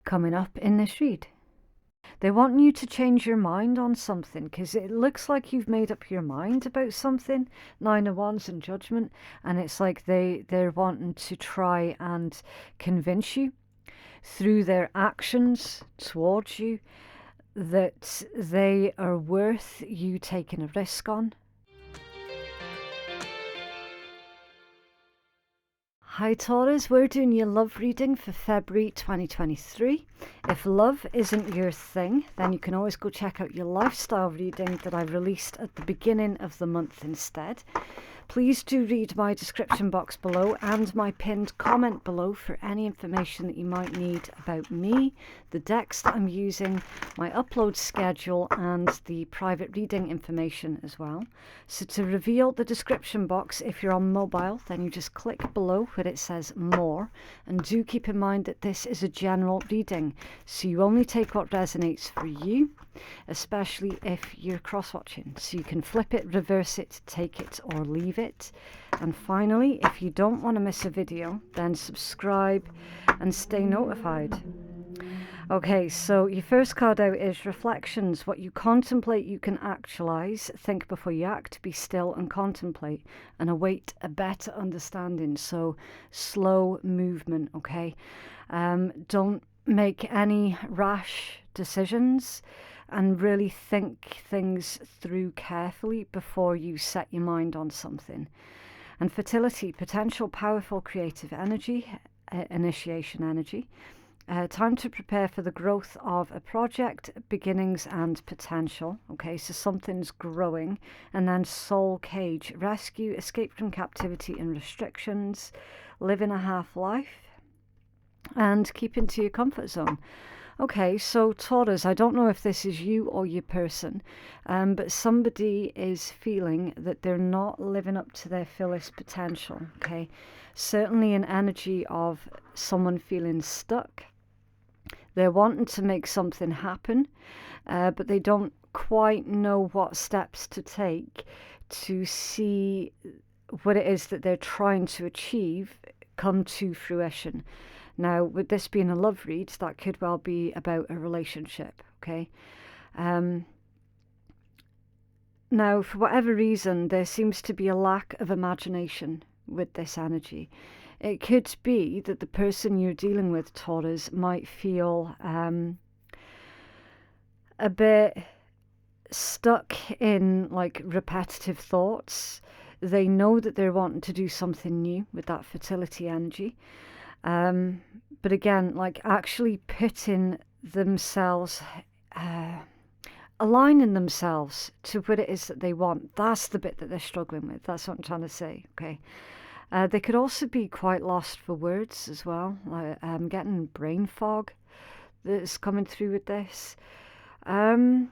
coming up in this read. They want you to change your mind on something because it looks like you've made up your mind about something. 9 of Wands and Judgment, and it's like they're wanting to try and convince you through their actions towards you that they are worth you taking a risk on. Hi Taurus, we're doing your love reading for February 2023. If love isn't your thing, then you can always go check out your lifestyle reading that I released at the beginning of the month instead. Please do read my description box below and my pinned comment below for any information that you might need about me, the decks that I'm using, my upload schedule, and the private reading information as well. So to reveal the description box, if you're on mobile, then you just click below where it says more. And do keep in mind that this is a general reading, so you only take what resonates for you, especially if you're cross-watching. So you can flip it, reverse it, take it, or leave it. And finally, if you don't want to miss a video, then subscribe and stay notified. Okay, so your first card out is Reflections. What you contemplate, you can actualize. Think before you act. Be still and contemplate and await a better understanding. So slow movement, okay? Don't make any rash decisions and really think things through carefully before you set your mind on something. And fertility, potential, powerful, creative energy, initiation energy. Time to prepare for the growth of a project, beginnings and potential. Okay, so something's growing. And then soul cage, rescue, escape from captivity and restrictions, living a half life, and keep into your comfort zone. Okay, so Taurus, I don't know if this is you or your person, but somebody is feeling that they're not living up to their fullest potential, okay? Certainly an energy of someone feeling stuck. They're wanting to make something happen, but they don't quite know what steps to take to see what it is that they're trying to achieve come to fruition. Now, with this being a love read, that could well be about a relationship, okay? Now, for whatever reason, there seems to be a lack of imagination with this energy. It could be that the person you're dealing with, Taurus, might feel a bit stuck in like repetitive thoughts. They know that they're wanting to do something new with that fertility energy. But again, like actually putting themselves, aligning themselves to what it is that they want. That's the bit that they're struggling with. That's what I'm trying to say, okay? They could also be quite lost for words as well. Like, getting brain fog that's coming through with this. The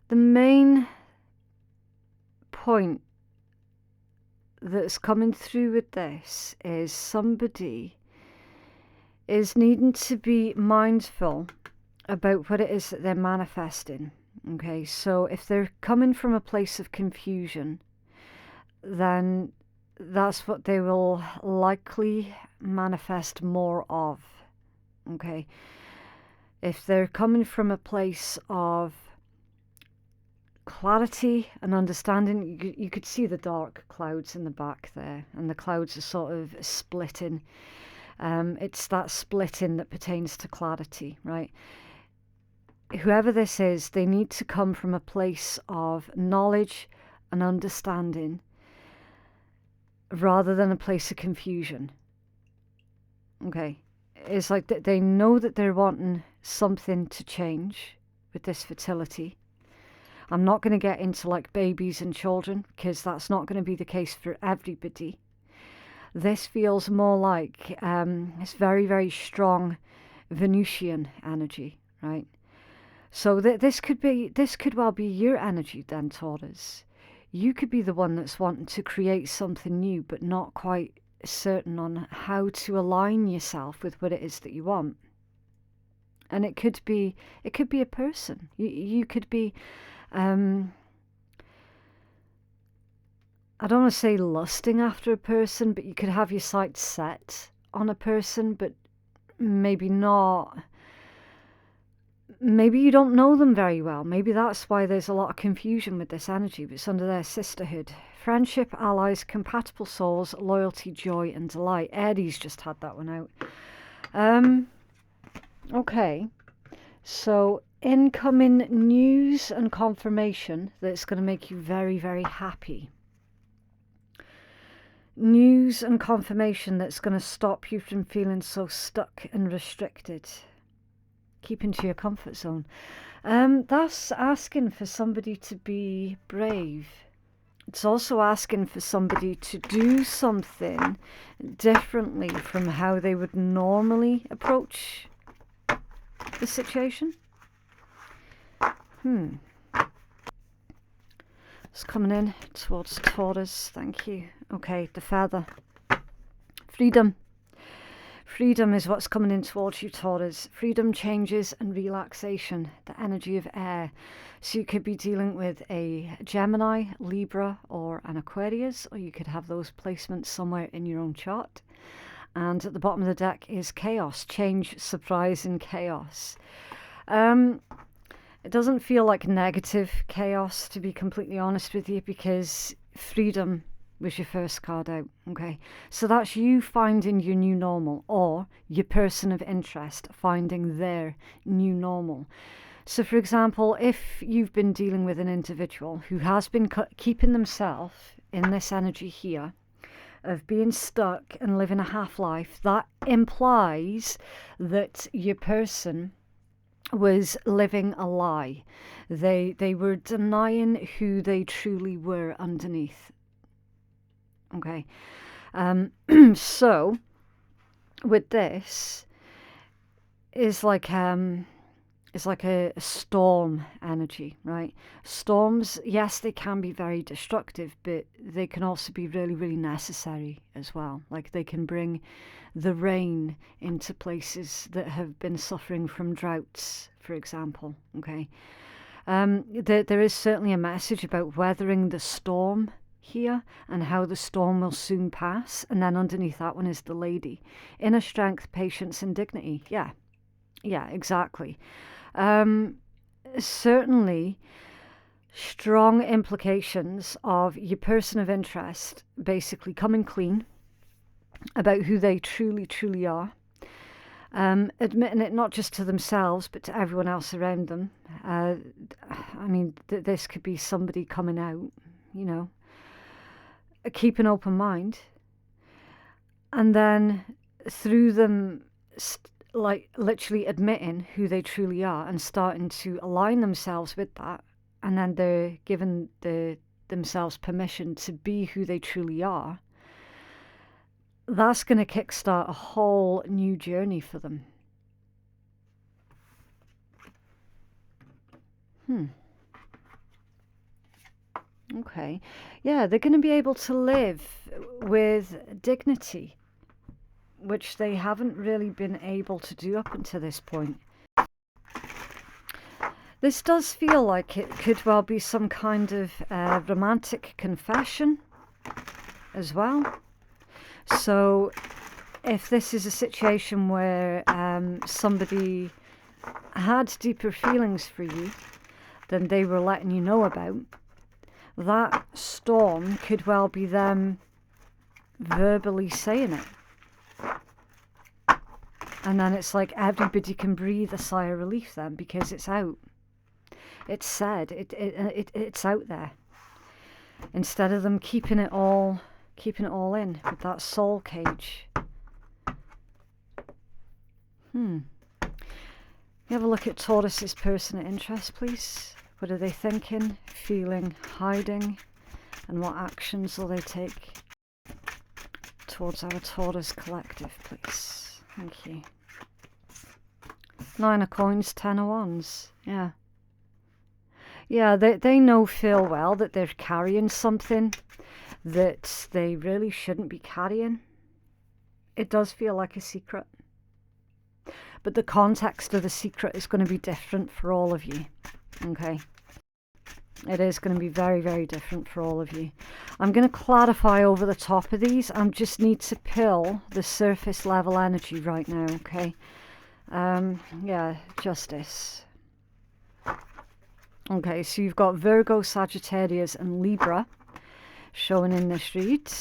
main point that's coming through with this is somebody is needing to be mindful about what it is that they're manifesting. Okay, so if they're coming from a place of confusion, then that's what they will likely manifest more of. Okay, if they're coming from a place of clarity and understanding, you could see the dark clouds in the back there, and the clouds are sort of splitting. It's that splitting that pertains to clarity, right? Whoever this is, they need to come from a place of knowledge and understanding rather than a place of confusion. Okay, it's like they know that they're wanting something to change with this fertility. I'm not going to get into like babies and children because that's not going to be the case for everybody. This feels more like it's very, very strong Venusian energy, right? So this could well be your energy then, Taurus. You could be the one that's wanting to create something new, but not quite certain on how to align yourself with what it is that you want. And it could be a person. You could be. I don't want to say lusting after a person, but you could have your sights set on a person, but maybe not. Maybe you don't know them very well. Maybe that's why there's a lot of confusion with this energy. It's under their sisterhood. Friendship, allies, compatible souls, loyalty, joy, and delight. Aries just had that one out. Okay. So, incoming news and confirmation that's going to make you very, very happy. News and confirmation that's going to stop you from feeling so stuck and restricted. Keep into your comfort zone. That's asking for somebody to be brave. It's also asking for somebody to do something differently from how they would normally approach the situation. It's coming in towards Taurus. Thank you. Okay, the feather. Freedom. Freedom is what's coming in towards you, Taurus. Freedom, changes, and relaxation. The energy of air. So you could be dealing with a Gemini, Libra, or an Aquarius, or you could have those placements somewhere in your own chart. And at the bottom of the deck is chaos. Change, surprise, and chaos. It doesn't feel like negative chaos, to be completely honest with you, because freedom was your first card out, okay? So that's you finding your new normal, or your person of interest finding their new normal. So, for example, if you've been dealing with an individual who has been keeping themselves in this energy here, of being stuck and living a half-life, that implies that your person was living a lie. They were denying who they truly were underneath. Okay, so with this is like it's like a storm energy, right? Storms, yes, they can be very destructive, but they can also be really, really necessary as well. Like they can bring the rain into places that have been suffering from droughts, for example. Okay, there is certainly a message about weathering the storm here and how the storm will soon pass. And then underneath that one is the lady. Inner strength, patience, and dignity. Yeah, exactly. Certainly strong implications of your person of interest basically coming clean about who they truly, truly are. Admitting it not just to themselves but to everyone else around them. I mean, this could be somebody coming out, you know, keep an open mind, and then through them like literally admitting who they truly are and starting to align themselves with that, and then they're giving themselves permission to be who they truly are. That's going to kickstart a whole new journey for them. Okay. Yeah, they're going to be able to live with dignity, which they haven't really been able to do up until this point. This does feel like it could well be some kind of romantic confession as well. So if this is a situation where somebody had deeper feelings for you than they were letting you know about, that storm could well be them verbally saying it. And then it's like everybody can breathe a sigh of relief then, because it's out. It's said. It's out there. Instead of them keeping it all in with that soul cage. You have a look at Taurus's person of interest, please. What are they thinking, feeling, hiding, and what actions will they take towards our Taurus collective, please? Thank you. 9 of coins, 10 of wands. Yeah, they know full well that they're carrying something that they really shouldn't be carrying. It does feel like a secret. But the context of the secret is going to be different for all of you. Okay? It is going to be very, very different for all of you. I'm going to clarify over the top of these. I just need to pill the surface level energy right now, okay? Yeah, Justice. Okay, so you've got Virgo, Sagittarius and Libra showing in this read.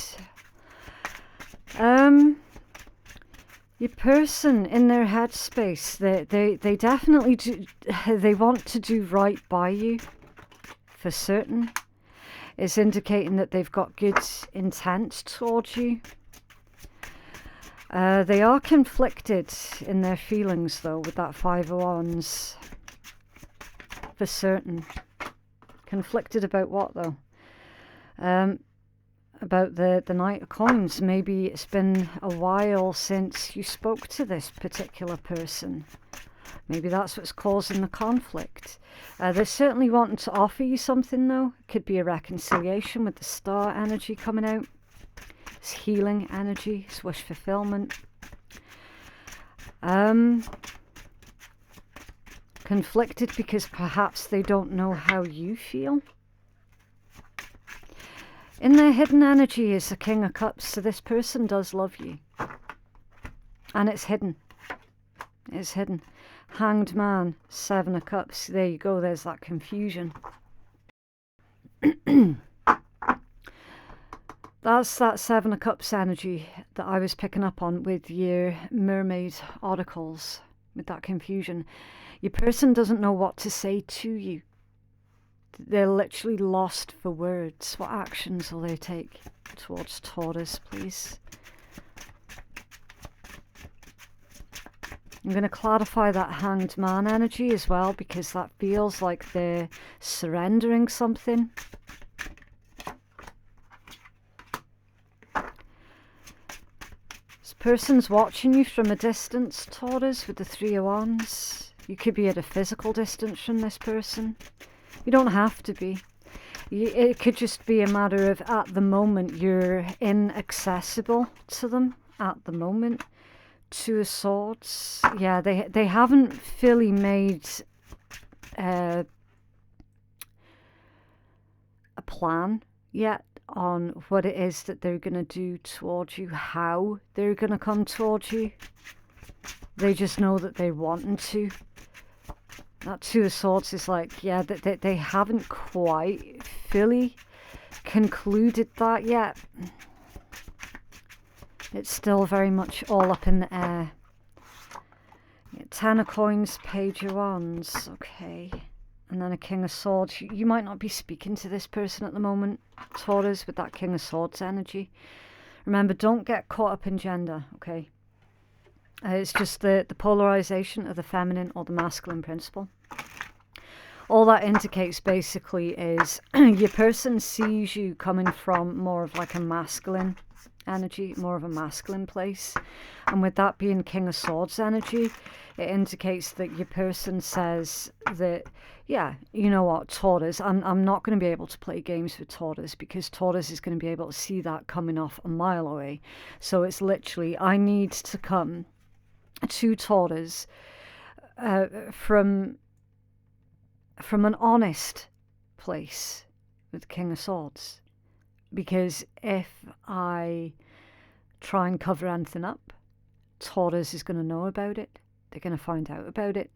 Your person in their headspace, they definitely do, they want to do right by you, for certain. It's indicating that they've got good intent towards you. They are conflicted in their feelings, though, with that Five of Wands. For certain. Conflicted about what, though? About the Knight of Coins. Maybe it's been a while since you spoke to this particular person. Maybe that's what's causing the conflict. They're certainly wanting to offer you something, though. It could be a reconciliation with the star energy coming out. It's healing energy. It's wish fulfillment. Conflicted because perhaps they don't know how you feel. In their hidden energy is the King of Cups, so this person does love you. And it's hidden. It's hidden. Hanged Man, Seven of Cups. There you go, there's that confusion. That's that Seven of Cups energy that I was picking up on with your mermaid oracles, with that confusion. Your person doesn't know what to say to you. They're literally lost for words. What actions will they take towards Taurus, please? I'm going to clarify that Hanged Man energy as well, because that feels like they're surrendering something. This person's watching you from a distance, Taurus, with the Three of Wands. You could be at a physical distance from this person. You don't have to be. It could just be a matter of, at the moment, you're inaccessible to them. At the moment. Two of Swords. Yeah, they haven't fully made a plan yet on what it is that they're going to do towards you, how they're going to come towards you. They just know that they're wanting to. That Two of Swords is like, yeah, they haven't quite fully concluded that yet. It's still very much all up in the air. Yeah, Ten of Coins, Page of Wands, okay. And then a King of Swords. You might not be speaking to this person at the moment, Taurus, with that King of Swords energy. Remember, don't get caught up in gender, okay? It's just the polarization of the feminine or the masculine principle. All that indicates basically is your person sees you coming from more of like a masculine energy, more of a masculine place. And with that being King of Swords energy, it indicates that your person says that, yeah, you know what, Taurus, I'm not going to be able to play games with Taurus, because Taurus is going to be able to see that coming off a mile away. So it's literally, I need to come to Taurus from an honest place with King of Swords. Because if I try and cover anything up, Taurus is going to know about it. They're going to find out about it.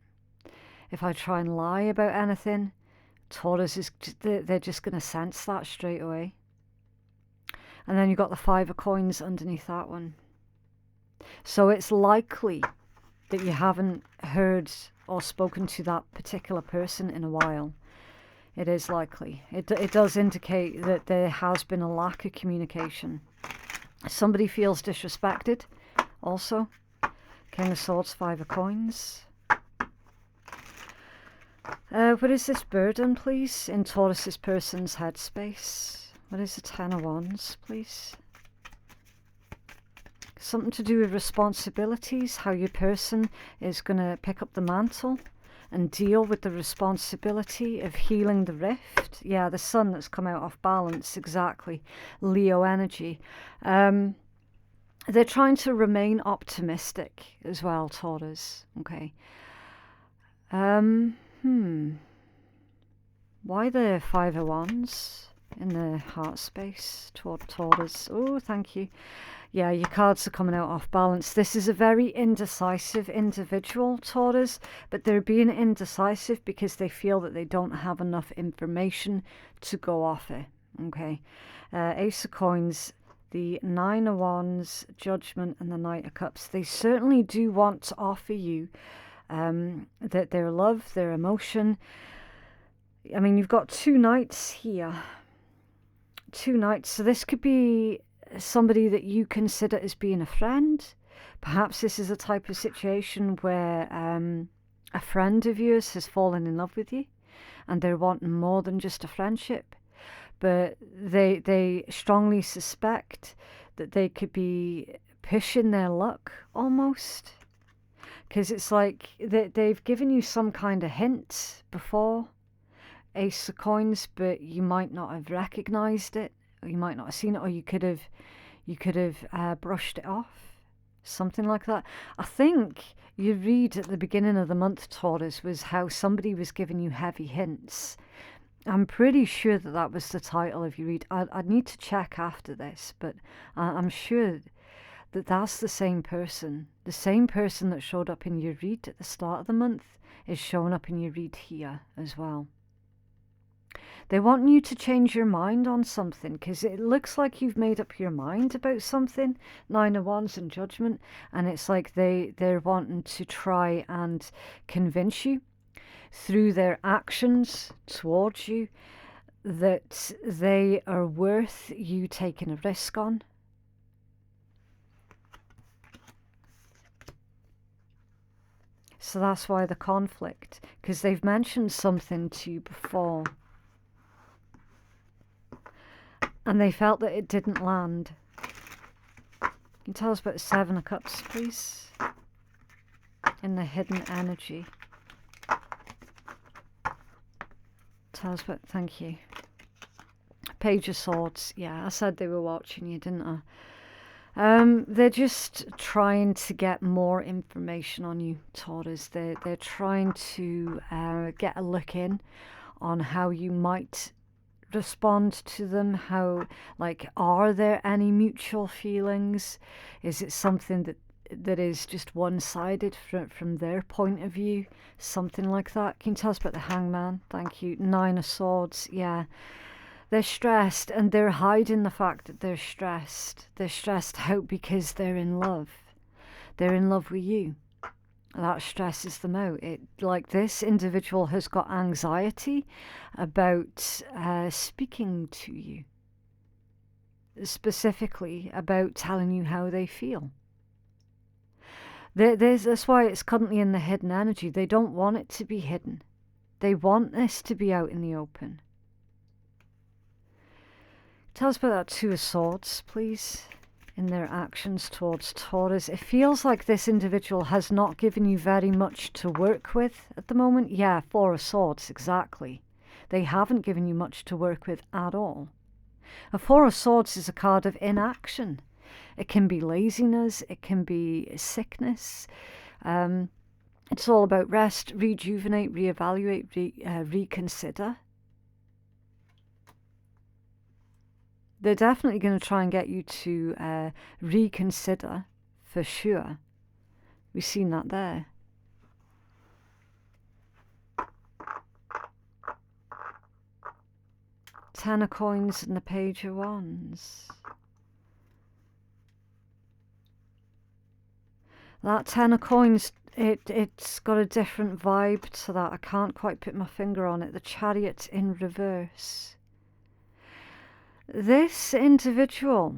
If I try and lie about anything, Taurus is, they're just going to sense that straight away. And then you've got the Five of Coins underneath that one. So it's likely that you haven't heard or spoken to that particular person in a while. It is likely. It does indicate that there has been a lack of communication. Somebody feels disrespected also. King of Swords, Five of Coins. What is this burden, please, in Taurus's person's headspace? What is the Ten of Wands, please? Something to do with responsibilities, how your person is going to pick up the mantle and deal with the responsibility of healing the rift. Yeah, the sun that's come out off balance, exactly. Leo energy. They're trying to remain optimistic as well, Taurus. Okay. Why the Five of Wands? in the heart space toward Taurus. Oh, thank you. Yeah, your cards are coming out off balance. This is a very indecisive individual, Taurus, but they're being indecisive because they feel that they don't have enough information to go off it. Okay. Ace of Coins, the Nine of Wands, Judgment, and the Knight of Cups. They certainly do want to offer you that their love, their emotion. I mean, you've got two knights here. Two knights. So this could be somebody that you consider as being a friend. Perhaps this is a type of situation where a friend of yours has fallen in love with you and they're wanting more than just a friendship. But they strongly suspect that they could be pushing their luck almost. Because it's like they've given you some kind of hint before, Ace of Coins, but you might not have recognized it, or you might not have seen it, or you could have brushed it off, something like that. I think you read at the beginning of the month, Taurus, was how somebody was giving you heavy hints. I'm pretty sure that that was the title of your read. I'd need to check after this, but I'm sure that that's the same person. The same person that showed up in your read at the start of the month is showing up in your read here as well. They want you to change your mind on something because it looks like you've made up your mind about something. Nine of Wands and Judgment, and it's like they're wanting to try and convince you through their actions towards you that they are worth you taking a risk on. So that's why the conflict, because they've mentioned something to you before and they felt that it didn't land. Can you tell us about the Seven of Cups, please? In the hidden energy. Tell us about, thank you. Page of Swords. Yeah, I said they were watching you, didn't I? They're just trying to get more information on you, Taurus. They're trying to get a look in on how you might respond to them. How, like, are there any mutual feelings? Is it something that is just one-sided from their point of view? Something like that. Can you tell us about the Hangman? Thank you. Nine of Swords. Yeah. They're stressed, and they're hiding the fact that they're stressed. They're stressed out because they're in love. They're in love with you. That stresses them out. Like, this individual has got anxiety about speaking to you. Specifically about telling you how they feel. That's why it's currently in the hidden energy. They don't want it to be hidden. They want this to be out in the open. Tell us about that Two of Swords, please, in their actions towards Taurus. It feels like this individual has not given you very much to work with at the moment. Yeah, Four of Swords, exactly. They haven't given you much to work with at all. A Four of Swords is a card of inaction. It can be laziness, it can be sickness. It's all about rest, rejuvenate, reevaluate, reconsider. They're definitely going to try and get you to reconsider, for sure. We've seen that there. Ten of Coins and the Page of Wands. That Ten of Coins, it's got a different vibe to that. I can't quite put my finger on it. The Chariot in reverse. This individual,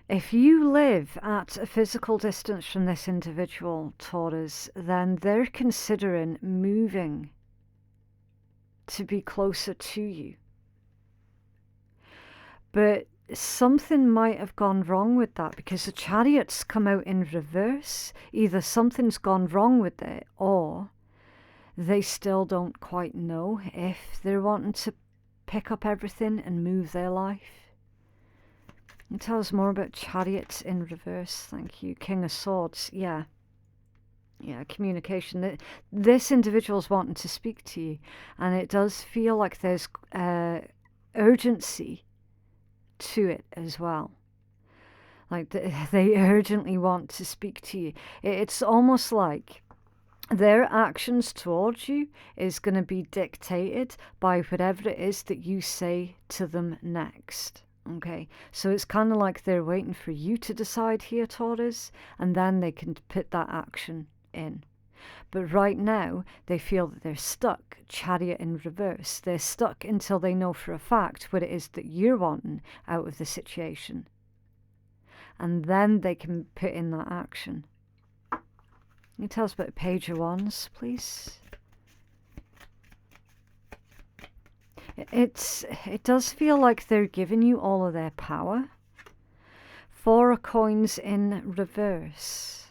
if you live at a physical distance from this individual, Taurus, then they're considering moving to be closer to you. But something might have gone wrong with that, because the Chariot's come out in reverse. Either something's gone wrong with it, or they still don't quite know if they're wanting to pick up everything and move their life. And tell us more about Chariots in reverse. Thank you. King of Swords. Yeah. Yeah, communication. This individual's wanting to speak to you, and it does feel like there's urgency to it as well. Like they urgently want to speak to you. It's almost like their actions towards you is going to be dictated by whatever it is that you say to them next. Okay, so it's kind of like they're waiting for you to decide here, Taurus, and then they can put that action in. But right now, they feel that they're stuck, Chariot in reverse. They're stuck until they know for a fact what it is that you're wanting out of the situation. And then they can put in that action. Can you tell us about Page of Wands, please? It does feel like they're giving you all of their power. Four of Coins in reverse.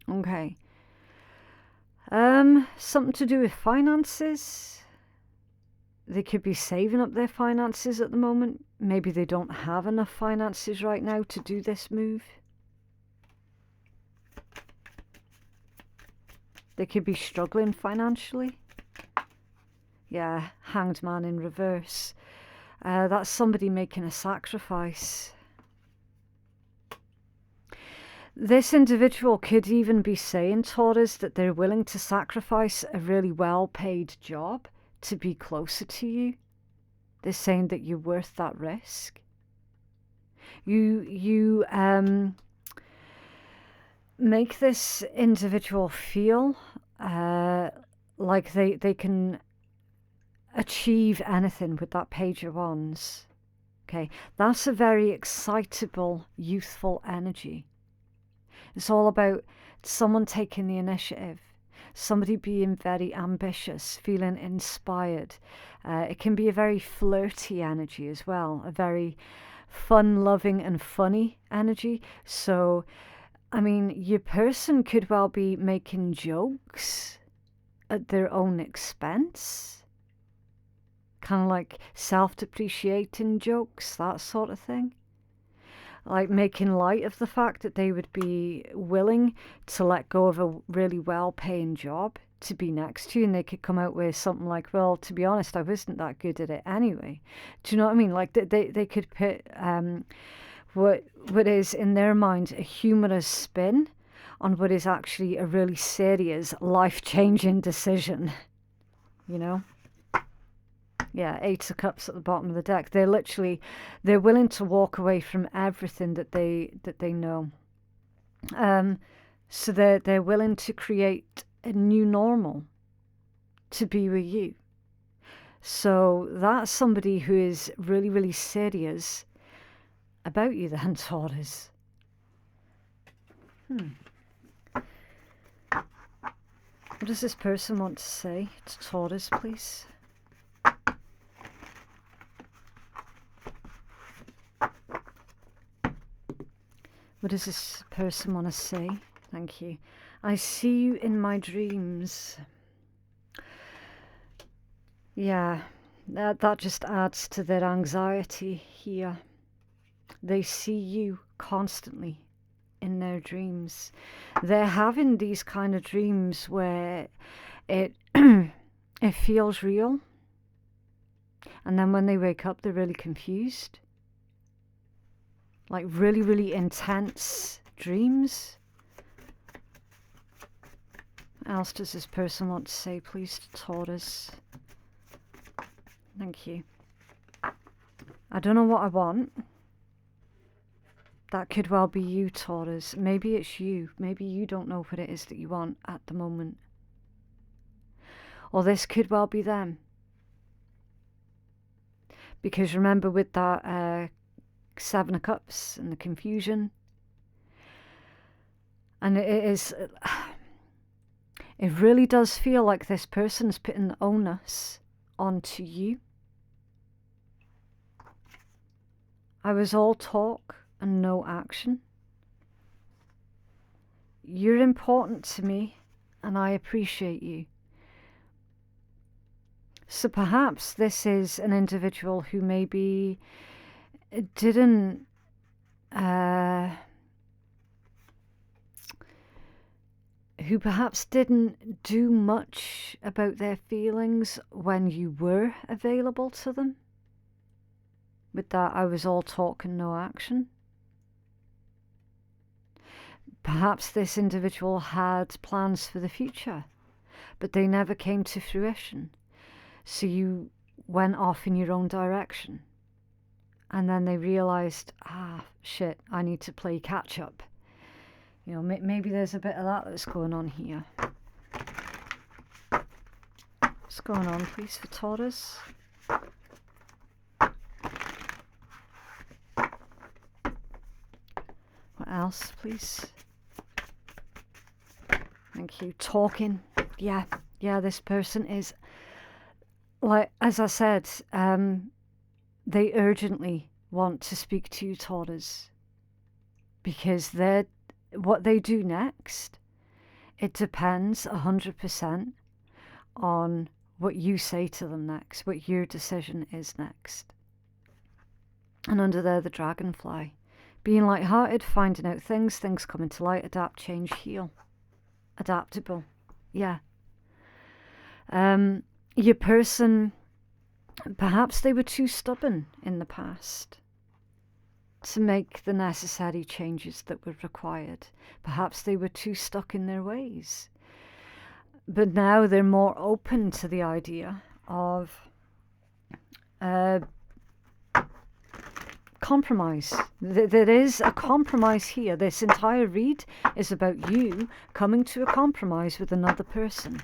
Okay. Something to do with finances. They could be saving up their finances at the moment. Maybe they don't have enough finances right now to do this move. They could be struggling financially. Yeah, Hanged Man in reverse. That's somebody making a sacrifice. This individual could even be saying, Taurus, that they're willing to sacrifice a really well-paid job to be closer to you. They're saying that you're worth that risk. You make this individual feel like they can achieve anything with that Page of Wands. Okay, that's a very excitable, youthful energy. It's all about someone taking the initiative, somebody being very ambitious, feeling inspired. It can be a very flirty energy as well, a very fun-loving and funny energy. So, I mean, your person could well be making jokes at their own expense. Kind of like self-depreciating jokes, that sort of thing. Like making light of the fact that they would be willing to let go of a really well-paying job to be next to you, and they could come out with something like, well, to be honest, I wasn't that good at it anyway. Do you know what I mean? Like they could put what is in their mind a humorous spin on what is actually a really serious, life-changing decision, you know? Yeah, Eight of Cups at the bottom of the deck. They're willing to walk away from everything that they know. So they're willing to create a new normal to be with you. So that's somebody who is really, really serious about you then, Taurus. What does this person want to say to Taurus, please? What does this person want to say? Thank you. I see you in my dreams. Yeah, that just adds to their anxiety here. They see you constantly in their dreams. They're having these kind of dreams where it it feels real. And then when they wake up, they're really confused. Like really, really intense dreams. What else does this person want to say, please, to Taurus? Thank you. I don't know what I want. That could well be you, Taurus. Maybe it's you. Maybe you don't know what it is that you want at the moment. Or this could well be them. Because remember with that Seven of Cups and the confusion, and it really does feel like this person's putting the onus onto you. I was all talk and no action. You're important to me and I appreciate you. So perhaps this is an individual who maybe didn't who perhaps didn't do much about their feelings when you were available to them. With that, I was all talk and no action. Perhaps this individual had plans for the future, but they never came to fruition. So you went off in your own direction. And then they realized, shit, I need to play catch up. You know, maybe there's a bit of that that's going on here. What's going on, please, for Taurus? What else, please? Thank you. Talking. Yeah, this person is, like, as I said, they urgently want to speak to you, Taurus, because what they do next, it depends 100% on what you say to them next, what your decision is next. And under there, the dragonfly. Being light-hearted, finding out things coming to light, adapt, change, heal. Adaptable. Yeah. Your person, perhaps they were too stubborn in the past to make the necessary changes that were required. Perhaps they were too stuck in their ways. But now they're more open to the idea of compromise. There is a compromise here. This entire read is about you coming to a compromise with another person,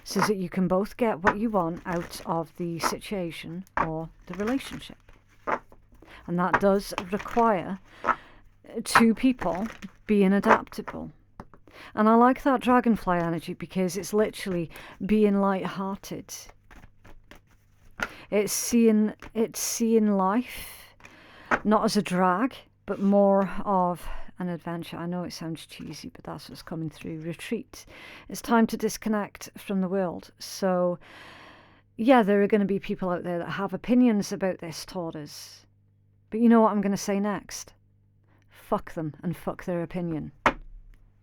so that you can both get what you want out of the situation or the relationship. And that does require two people being adaptable. And I like that dragonfly energy because it's literally being light-hearted. It's seeing life not as a drag, but more of an adventure. I know it sounds cheesy, but that's what's coming through. Retreat. It's time to disconnect from the world. So, yeah, there are going to be people out there that have opinions about this, Taurus. But you know what I'm going to say next? Fuck them and fuck their opinion.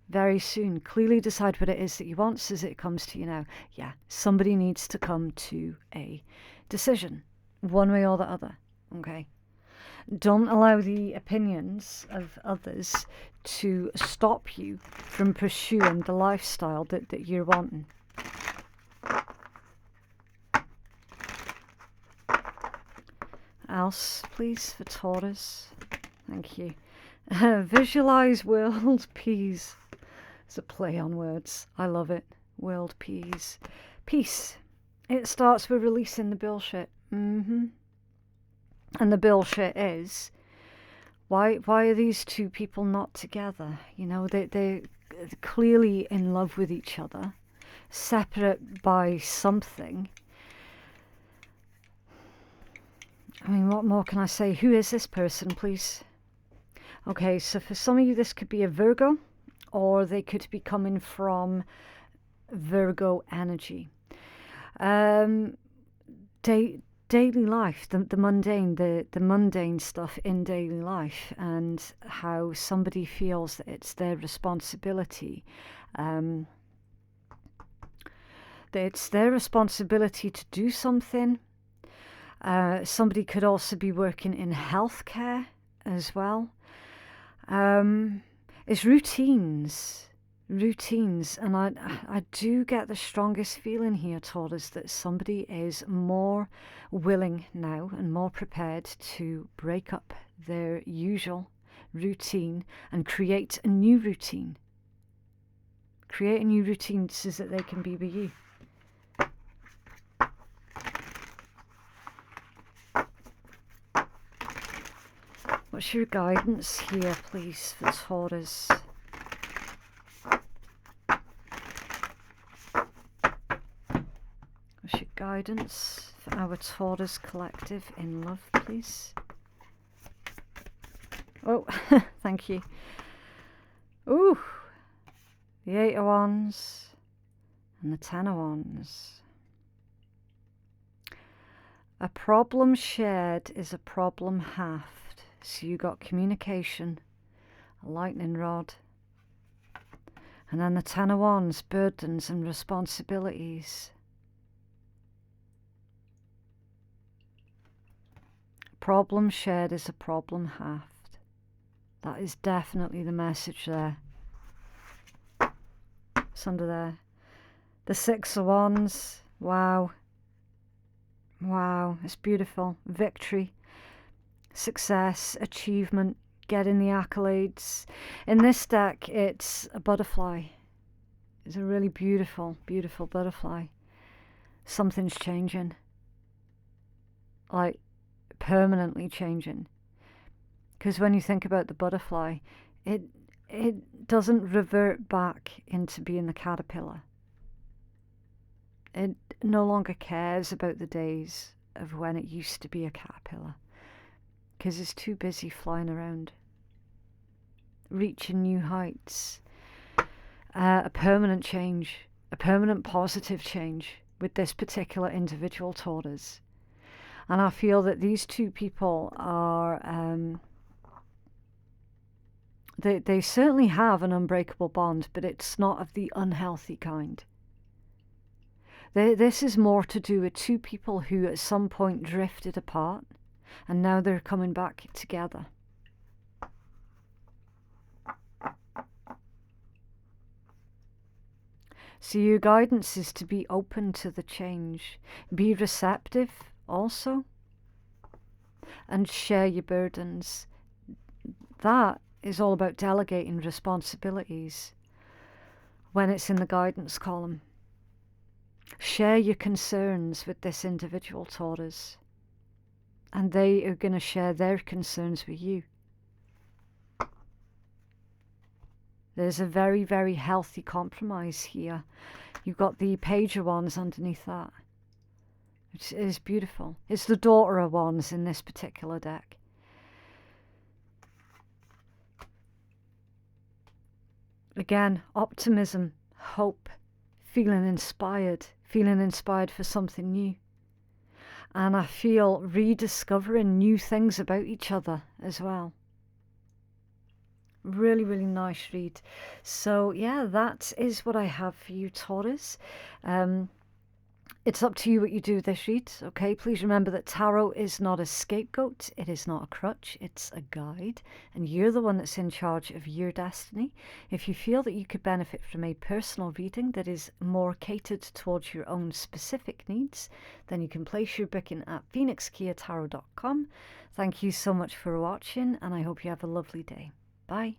Very soon. Clearly decide what it is that you want as it comes to you now. Yeah, somebody needs to come to a decision, one way or the other. Okay? Don't allow the opinions of others to stop you from pursuing the lifestyle that you're wanting. Else, please, for Taurus. Thank you. Visualize world peace. It's a play on words. I love it. World peace. Peace. It starts with releasing the bullshit. And the bullshit is, why are these two people not together? You know, they're clearly in love with each other, separate by something. I mean, what more can I say? Who is this person, please? Okay, so for some of you, this could be a Virgo, or they could be coming from Virgo energy. Daily life, the mundane, the mundane stuff in daily life, and how somebody feels that it's their responsibility. That it's their responsibility to do something. Somebody could also be working in healthcare as well. It's routines, and I do get the strongest feeling here, Taurus, that somebody is more willing now and more prepared to break up their usual routine and create a new routine. Create a new routine so that they can be with you. What's your guidance here, please, for Taurus? What's your guidance for our Taurus collective in love, please? Oh, thank you. Ooh, the 8 of Wands and the 10 of Wands. A problem shared is a problem halved. So you got communication, a lightning rod, And then the Ten of Wands, burdens and responsibilities. Problem shared is a problem halved. That is definitely the message there. It's under there. The Six of Wands. Wow. Wow, it's beautiful. Victory, success, achievement, getting the accolades. In this deck, it's a butterfly. It's a really beautiful, beautiful butterfly. Something's changing. Like, permanently changing. Because when you think about the butterfly, it doesn't revert back into being the caterpillar. It no longer cares about the days of when it used to be a caterpillar, because it's too busy flying around, reaching new heights. A permanent change, a permanent positive change with this particular individual, Taurus. And I feel that these two people are, they certainly have an unbreakable bond, but it's not of the unhealthy kind. This is more to do with two people who at some point drifted apart, and now they're coming back together. So your guidance is to be open to the change. Be receptive also. And share your burdens. That is all about delegating responsibilities when it's in the guidance column. Share your concerns with this individual, Taurus, and they are going to share their concerns with you. There's a very, very healthy compromise here. You've got the Page of Wands underneath that. It is beautiful. It's the Daughter of Wands in this particular deck. Again, optimism, hope, feeling inspired for something new. And I feel rediscovering new things about each other as well. Really, really nice read. So yeah, that is what I have for you, Taurus. It's up to you what you do with this read, okay? Please remember that tarot is not a scapegoat. It is not a crutch. It's a guide. And you're the one that's in charge of your destiny. If you feel that you could benefit from a personal reading that is more catered towards your own specific needs, then you can place your booking at phoenixkeiatarot.com. Thank you so much for watching, and I hope you have a lovely day. Bye.